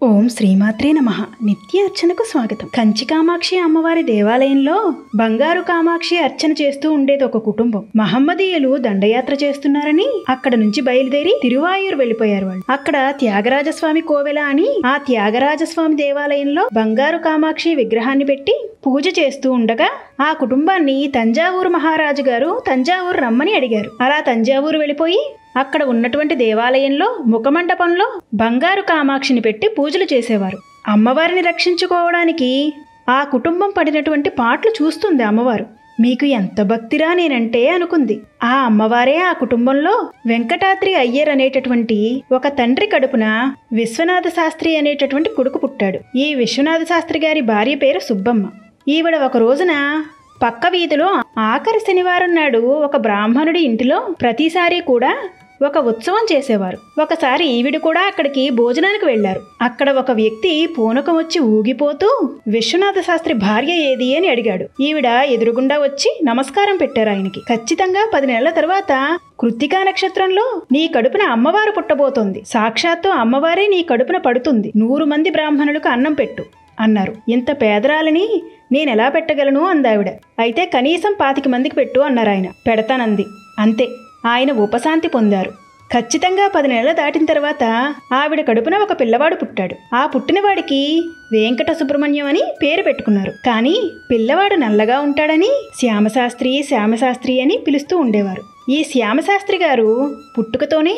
ఓం శ్రీమాత్రే నమః. నిత్య అర్చనకు స్వాగతం. కంచి కామాక్షి అమ్మవారి దేవాలయంలో బంగారు కామాక్షి అర్చన చేస్తూ ఉండేది ఒక కుటుంబం. మహమ్మదీయులు దండయాత్ర చేస్తున్నారని అక్కడ నుంచి బయలుదేరి తిరువాయూరు వెళ్లిపోయారు. వాళ్ళు అక్కడ త్యాగరాజస్వామి కోవెల అని ఆ త్యాగరాజస్వామి దేవాలయంలో బంగారు కామాక్షి విగ్రహాన్ని పెట్టి పూజ చేస్తూ ఉండగా ఆ కుటుంబాన్ని తంజావూరు మహారాజు గారు తంజావూరు రమ్మని అడిగారు. అలా తంజావూరు వెళ్లిపోయి అక్కడ ఉన్నటువంటి దేవాలయంలో ముఖమండపంలో బంగారు కామాక్షిని పెట్టి పూజలు చేసేవారు. అమ్మవారిని రక్షించుకోవడానికి ఆ కుటుంబం పడినటువంటి పాటలు చూస్తుంది అమ్మవారు. మీకు ఎంత భక్తిరా నేనంటే అనుకుంది. ఆ అమ్మవారే ఆ కుటుంబంలో వెంకటాద్రి అయ్యర్ అనేటటువంటి ఒక తండ్రి కడుపున విశ్వనాథ శాస్త్రి అనేటటువంటి కొడుకు పుట్టాడు. ఈ విశ్వనాథ శాస్త్రి గారి భార్య పేరు సుబ్బమ్మ. ఈవిడ ఒక రోజున పక్క వీధిలో ఆఖరి శనివారం నాడు ఒక బ్రాహ్మణుడి ఇంటిలో ప్రతిసారి కూడా ఒక ఉత్సవం చేసేవారు. ఒకసారి ఈవిడ కూడా అక్కడికి భోజనానికి వెళ్లారు. అక్కడ ఒక వ్యక్తి పూనకం వచ్చి ఊగిపోతూ విశ్వనాథ శాస్త్రి భార్య ఏది అని అడిగాడు. ఈవిడ ఎదురుగుండా వచ్చి నమస్కారం పెట్టారు ఆయనకి. ఖచ్చితంగా 10 నెలల తర్వాత కృత్తికా నక్షత్రంలో నీ కడుపున అమ్మవారు పుట్టబోతోంది. సాక్షాత్తు అమ్మవారే నీ కడుపున పడుతుంది. 100 మంది బ్రాహ్మణులకు అన్నం పెట్టు అన్నారు. ఇంత పేదరాలని నేనెలా పెట్టగలను అందావిడ. అయితే కనీసం 25 మందికి పెట్టు అన్నారు ఆయన. పెడతానంది. అంతే, ఆయన ఉపశాంతి పొందారు. ఖచ్చితంగా 10 నెలలు దాటిన తర్వాత ఆవిడ కడుపున ఒక పిల్లవాడు పుట్టాడు. ఆ పుట్టినవాడికి వెంకట సుబ్రహ్మణ్యం అని పేరు పెట్టుకున్నారు. కానీ పిల్లవాడు నల్లగా ఉంటాడని శ్యామశాస్త్రి అని పిలుస్తూ ఉండేవారు. ఈ శ్యామశాస్త్రి గారు పుట్టుకతోనే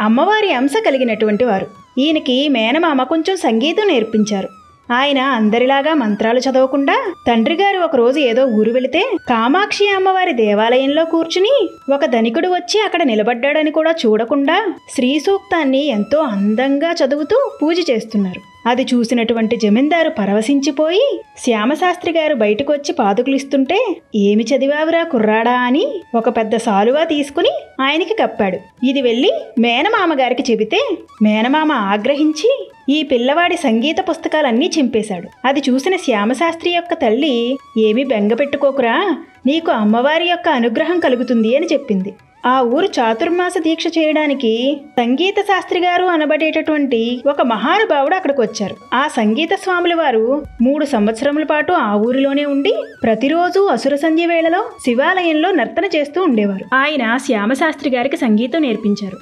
అమ్మవారి అంశ కలిగినటువంటి వారు. ఈయనకి మేనమామ కొంచెం సంగీతం నేర్పించారు. ఆయన అందరిలాగా మంత్రాలు చదవకుండా తండ్రి గారు ఒకరోజు ఏదో ఊరు వెళితే కామాక్షి అమ్మవారి దేవాలయంలో కూర్చుని ఒక ధనికుడు వచ్చి అక్కడ నిలబడ్డాడని కూడా చూడకుండా శ్రీ సూక్తాన్ని ఎంతో అందంగా చదువుతూ పూజ చేస్తున్నారు. అది చూసినటువంటి జమీందారు పరవశించిపోయి శ్యామశాస్త్రి గారు బయటకు వచ్చి పాదుకులిస్తుంటే ఏమి చదివావురా కుర్రాడా అని ఒక పెద్ద సాలువా తీసుకుని ఆయనకి కప్పాడు. ఇది వెళ్ళి మేనమామ గారికి చెబితే మేనమామ ఆగ్రహించి ఈ పిల్లవాడి సంగీత పుస్తకాలన్నీ చింపేశాడు. అది చూసిన శ్యామశాస్త్రి యొక్క తల్లి ఏమీ బెంగ పెట్టుకోకురా, నీకు అమ్మవారి యొక్క అనుగ్రహం కలుగుతుంది అని చెప్పింది. ఆ ఊరు చాతుర్మాస దీక్ష చేయడానికి సంగీత శాస్త్రి గారు అనబడేటటువంటి ఒక మహానుభావుడు అక్కడికి వచ్చారు. ఆ సంగీత స్వాముల వారు 3 సంవత్సరముల పాటు ఆ ఊరిలోనే ఉండి ప్రతిరోజు అసుర సంధ్య వేళలో శివాలయంలో నర్తన చేస్తూ ఉండేవారు. ఆయన శ్యామశాస్త్రి గారికి సంగీతం నేర్పించారు.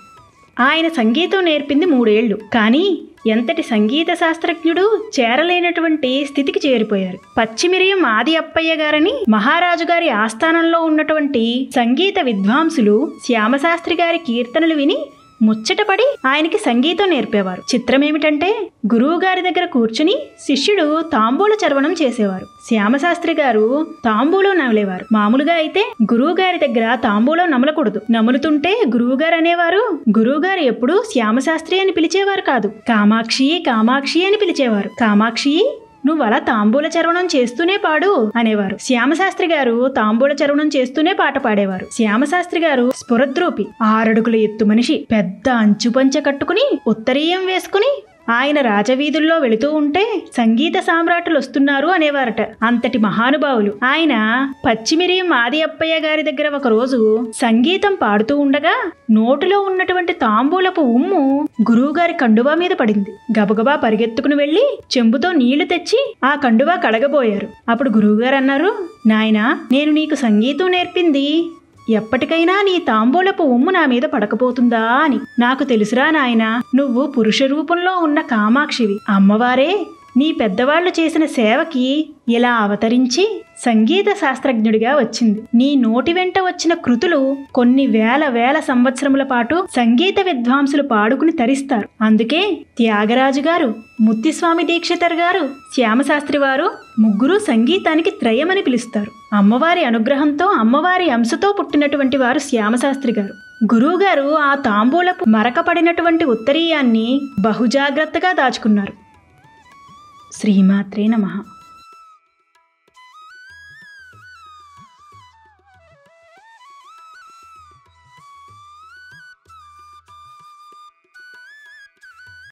ఆయన సంగీతం నేర్పింది 3 ఏళ్లు. కానీ ఎంతటి సంగీత శాస్త్రజ్ఞుడు చేరలేనటువంటి స్థితికి చేరిపోయారు. పచ్చిమిరియం ఆది అప్పయ్య గారని మహారాజు గారి ఆస్థానంలో ఉన్నటువంటి సంగీత విద్వాంసులు శ్యామశాస్త్రి గారి కీర్తనలు విని ముచ్చటపడి ఆయనకి సంగీతం నేర్పేవారు. చిత్రమేమిటంటే గురువు గారి దగ్గర కూర్చుని శిష్యుడు తాంబూల చర్వణం చేసేవారు. శ్యామశాస్త్రి గారు తాంబూలం నమలేవారు. మామూలుగా అయితే గురువు గారి దగ్గర తాంబూలం నమలకూడదు. నములుతుంటే గురువు గారు అనేవారు, గురువు గారు ఎప్పుడూ శ్యామశాస్త్రి అని పిలిచేవారు కాదు, కామాక్షి అని పిలిచేవారు. కామాక్షి, నువ్వు అలా తాంబూల చర్వణం చేస్తూనే పాడు అనేవారు. శ్యామశాస్త్రి గారు తాంబూల చర్వణం చేస్తూనే పాట పాడేవారు. శ్యామశాస్త్రి గారు స్ఫురద్రూపి, 6 అడుగుల ఎత్తు మనిషి, పెద్ద అంచు పంచె కట్టుకుని ఉత్తరీయం వేసుకుని ఆయన రాజవీధుల్లో వెళుతూ ఉంటే సంగీత సామ్రాట్లు వస్తున్నారు అనేవారట. అంతటి మహానుభావులు. ఆయన పచ్చిమిరియం ఆది అప్పయ్య గారి దగ్గర ఒక రోజు సంగీతం పాడుతూ ఉండగా నోటిలో ఉన్నటువంటి తాంబూలపు ఉమ్ము గురువుగారి కండువా మీద పడింది. గబగబా పరిగెత్తుకుని వెళ్లి చెంబుతో నీళ్లు తెచ్చి ఆ కండువా కడగబోయారు. అప్పుడు గురువుగారు అన్నారు, నాయనా, నేను నీకు సంగీతం నేర్పింది ఎప్పటికైనా నీ తాంబూలపు ఉమ్ము నా మీద పడకపోతుందా అని. నాకు తెలుసురా నాయనా, నువ్వు పురుష రూపంలో ఉన్న కామాక్షివి. అమ్మవారే నీ పెద్దవాళ్లు చేసిన సేవకి ఇలా అవతరించి సంగీత శాస్త్రజ్ఞుడిగా వచ్చింది. నీ నోటి వెంట వచ్చిన కృతులు కొన్ని వేల సంవత్సరముల పాటు సంగీత విద్వాంసులు పాడుకుని తరిస్తారు. అందుకే త్యాగరాజు గారు, ముత్తిస్వామి దీక్షితర్ గారు, శ్యామశాస్త్రి వారు ముగ్గురు సంగీతానికి త్రయమని పిలుస్తారు. అమ్మవారి అనుగ్రహంతో అమ్మవారి అంశతో పుట్టినటువంటి వారు శ్యామశాస్త్రి గారు. గురువుగారు ఆ తాంబూలపు మరకపడినటువంటి ఉత్తరీయాన్ని బహుజాగ్రత్తగా దాచుకున్నారు. శ్రీమాత్రే నమః.